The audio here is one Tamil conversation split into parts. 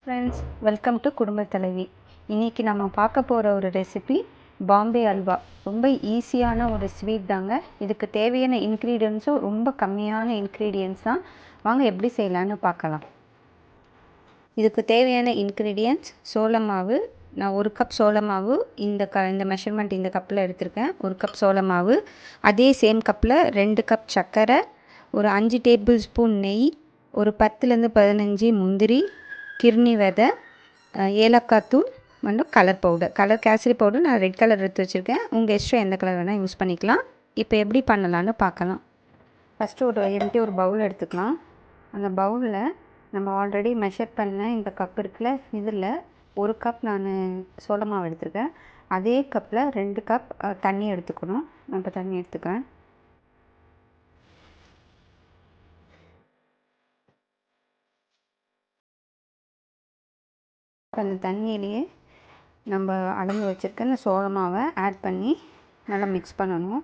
ஃப்ரெண்ட்ஸ், வெல்கம் டு குடும்ப தலைவி. இன்றைக்கி நம்ம பார்க்க போகிற ஒரு ரெசிபி பாம்பே அல்வா. ரொம்ப ஈஸியான ஒரு ஸ்வீட் தாங்க. இதுக்கு தேவையான இன்க்ரீடியன்ஸும் ரொம்ப கம்மியான இன்க்ரீடியன்ஸ் தான். வாங்க எப்படி செய்யலான்னு பார்க்கலாம். இதுக்கு தேவையான இன்க்ரீடியன்ஸ் சோள மாவு. நான் 1 கப் சோள மாவு இந்த மெஷர்மெண்ட் இந்த கப்பில் எடுத்திருக்கேன். 1 கப் சோள மாவு. அதே சேம் கப்பில் 2 கப் சர்க்கரை, ஒரு 5 டேபிள் ஸ்பூன் நெய், ஒரு 10லேருந்து 15 முந்திரி, கிர்னி விதை, ஏலக்காய் தூள், கலர் கேசரி பவுடர். நான் ரெட் கலர் எடுத்து வச்சுருக்கேன். உங்கள் இஷ்டம் எந்த கலர் வேணால் யூஸ் பண்ணிக்கலாம். இப்போ எப்படி பண்ணலான்னு பார்க்கலாம். ஃபஸ்ட்டு ஒரு பவுல் எடுத்துக்கலாம். அந்த பவுலில் நம்ம ஆல்ரெடி மெஷர் பண்ண இந்த கப் இருக்குல்ல, இதில் 1 கப் நான் சோள மாவு எடுத்துருக்கேன். அதே கப்பில் 2 கப் தண்ணி எடுத்துக்கணும். நான் இப்போ தண்ணி எடுத்துக்கிறேன். அந்த தண்ணியிலேயே நம்ம அளந்து வச்சுருக்க இந்த சோள மாவை ஆட் பண்ணி நல்லா மிக்ஸ் பண்ணணும்.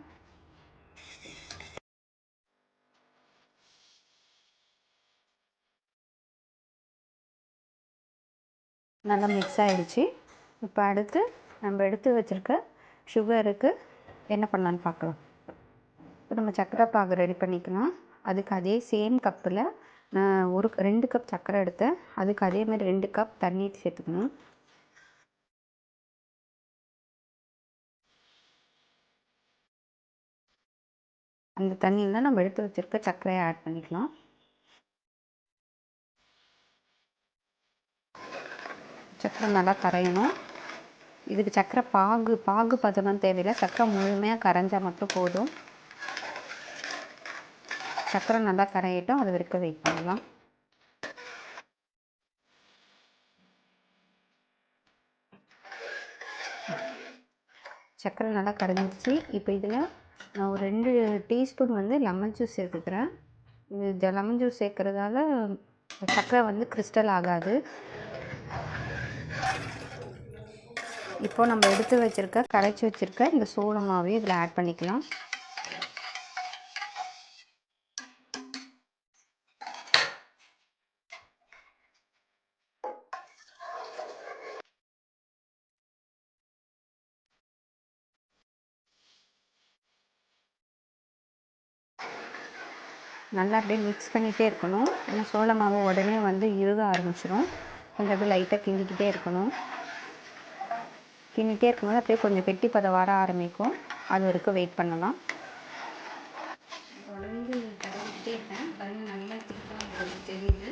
நல்லா மிக்ஸ் ஆகிடுச்சு. இப்போ அடுத்து நம்ம எடுத்து வச்சுருக்க சுகருக்கு என்ன பண்ணலான்னு பார்க்கலாம். இப்போ நம்ம சர்க்கரை பாகு ரெடி பண்ணிக்கலாம். அதுக்கு அதே சேம் கப்பில் நான் 2 கப் சர்க்கரை எடுத்தேன். அதுக்கு அதே மாதிரி 2 கப் தண்ணி சேர்த்துக்கணும். அந்த தண்ணியில் நம்ம எடுத்து வச்சுருக்க சர்க்கரையை ஆட் பண்ணிக்கலாம். சர்க்கரை நல்லா கரையணும். இதுக்கு சர்க்கரை பாகு பதம்லாம் தேவையில்லை. சர்க்கரை முழுமையாக கரைஞ்சால் மட்டும் போதும். சர்க்கரை நல்லா கரையட்டும், அது வரைக்கும் வெயிட் பண்ணலாம். சர்க்கரை நல்லா கரைஞ்சிச்சு. இப்போ இதில் நான் ஒரு 2 டீஸ்பூன் லெமன் ஜூஸ் சேர்த்துக்கிறேன். இது லெமன் ஜூஸ் சேர்க்குறதால சர்க்கரை கிறிஸ்டல் ஆகாது. இப்போது நம்ம கரைச்சி வச்சுருக்க இந்த சோள மாவையும் இதில் ஆட் பண்ணிக்கலாம். நல்லா அப்படியே மிக்ஸ் பண்ணிகிட்டே இருக்கணும். ஏன்னா சோள மாவு உடனே இறுக ஆரம்பிச்சிடும். கொஞ்சம் அப்படியே லைட்டாக கிண்டிக்கிட்டே இருக்கணும். கிண்டிகிட்டே இருக்கும்போது அப்படியே கொஞ்சம் கெட்டி பதம் வர ஆரம்பிக்கும். அது வரைக்கும் வெயிட் பண்ணலாம். தொடர்ந்து தடவிக்கிட்டே இருக்கேன். பாருங்கள், நல்லா திக்காக தெரியுது.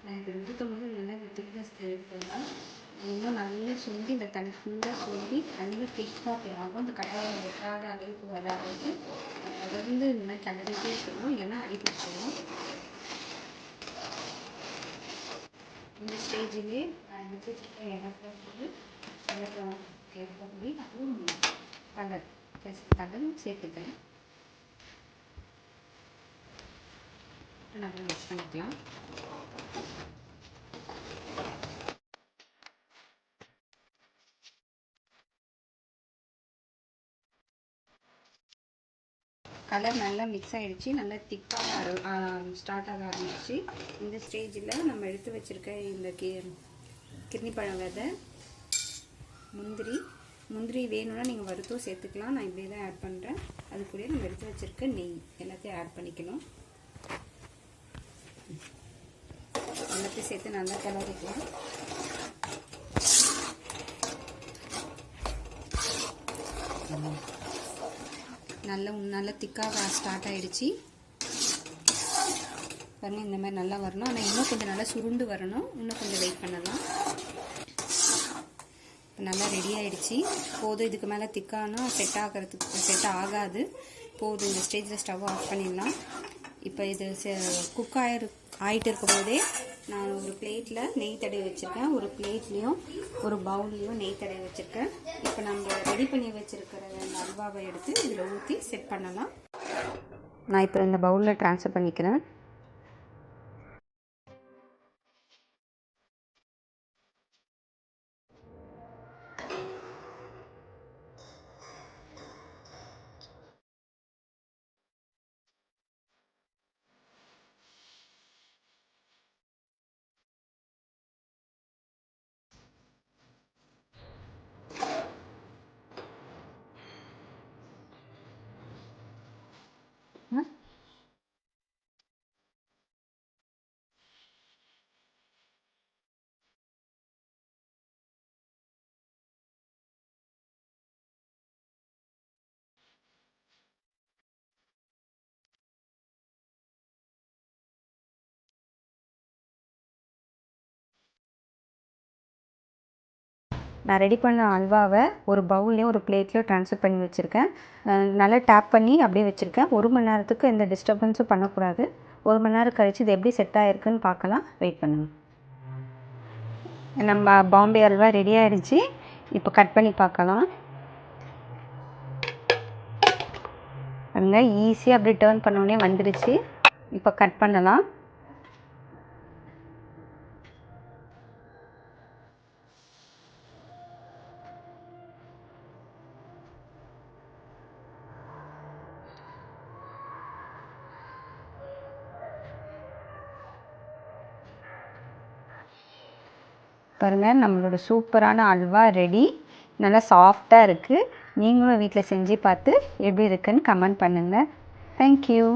நான் இது ஊற்றும்போது நல்லா திக்னஸ் தெரியுதுன்னா இன்னும் நல்லா சுண்டி இந்த தண்ணி ஃபுல்லாக சுண்டி நல்லா திக்காக ஆகும். இந்த கடாயை வெட்டாத அளவுக்கு வர அளவுக்கு தொடர்ந்து இந்த மாதிரி கிளறிட்டே இருக்கணும். இல்லைன்னா அடி பிடிச்சிடும். இந்த ஸ்டேஜிலே நான் வச்சுருக்க ஏலக்காய் தூள், அதுவும் கலர் சேர்த்துக்கிறேன். நல்லா மிக்ஸ் பண்ணிக்கலாம். கலர் நல்லா மிக்ஸ் ஆகிடுச்சு. நல்லா திக்காக ஸ்டார்ட் ஆக ஆரம்பிச்சு. இந்த ஸ்டேஜில் நம்ம எடுத்து வச்சுருக்க இந்த கிர்னி பழம் விதை, முந்திரி வேணும்னா நீங்கள் வறுத்தும் சேர்த்துக்கலாம். நான் இப்படியே தான் ஆட் பண்ணுறேன். அது கூட நம்ம எடுத்து வச்சுருக்க நெய் எல்லாத்தையும் ஆட் பண்ணிக்கணும். எல்லாத்தையும் சேர்த்து நல்லா கிளறிக்கலாம். நல்லா திக்காக ஸ்டார்ட் ஆகிடுச்சு. பாருங்கள், இந்த மாதிரி நல்லா வரணும். ஆனால் இன்னும் கொஞ்சம் நல்லா சுருண்டு வரணும். இன்னும் கொஞ்சம் வெயிட் பண்ணலாம். இப்போ நல்லா ரெடி ஆகிடுச்சு. போதும். இதுக்கு மேலே திக்கானா செட் ஆகாது. போதும். இந்த ஸ்டேஜில் ஸ்டவ் ஆஃப் பண்ணிடலாம். இப்போ இது குக் ஆகிட்டு இருக்கும் போதே நான் ஒரு பிளேட்டில் நெய் தடவி வச்சுருக்கேன். ஒரு பிளேட்லேயும் ஒரு பவுல்லையும் நெய் தடவி வச்சுருக்கேன். இப்போ நம்ம ரெடி பண்ணி வச்சுருக்கிற அந்த அல்வாவை எடுத்து இதில் ஊற்றி செட் பண்ணலாம். நான் இப்போ இந்த பவுலில் ட்ரான்ஸ்ஃபர் பண்ணிக்கிறேன். நான் ரெடி பண்ண அல்வாவை ஒரு பவுல்லையோ ஒரு பிளேட்லையோ ட்ரான்ஸ்ஃபர் பண்ணி வச்சுருக்கேன். நல்லா டேப் பண்ணி அப்படியே வச்சுருக்கேன். 1 மணி நேரத்துக்கு எந்த டிஸ்டர்பன்ஸும் பண்ணக்கூடாது. 1 மணி நேரம் கழித்து இது எப்படி செட் ஆகிருக்குன்னு பார்க்கலாம். வெயிட் பண்ணுங்கள். நம்ம பாம்பே அல்வா ரெடி ஆகிடுச்சு. இப்போ கட் பண்ணி பார்க்கலாம். பாருங்கள், ஈஸியாக அப்படி டேர்ன் பண்ணோடனே வந்துடுச்சு. இப்போ கட் பண்ணலாம். பாருங்கள், நம்மளோட சூப்பரான அல்வா ரெடி. நல்லா சாஃப்டாக இருக்குது. நீங்களும் வீட்டில் செஞ்சு பார்த்து எப்படி இருக்குன்னு கமெண்ட் பண்ணுங்கள். தேங்க்யூ.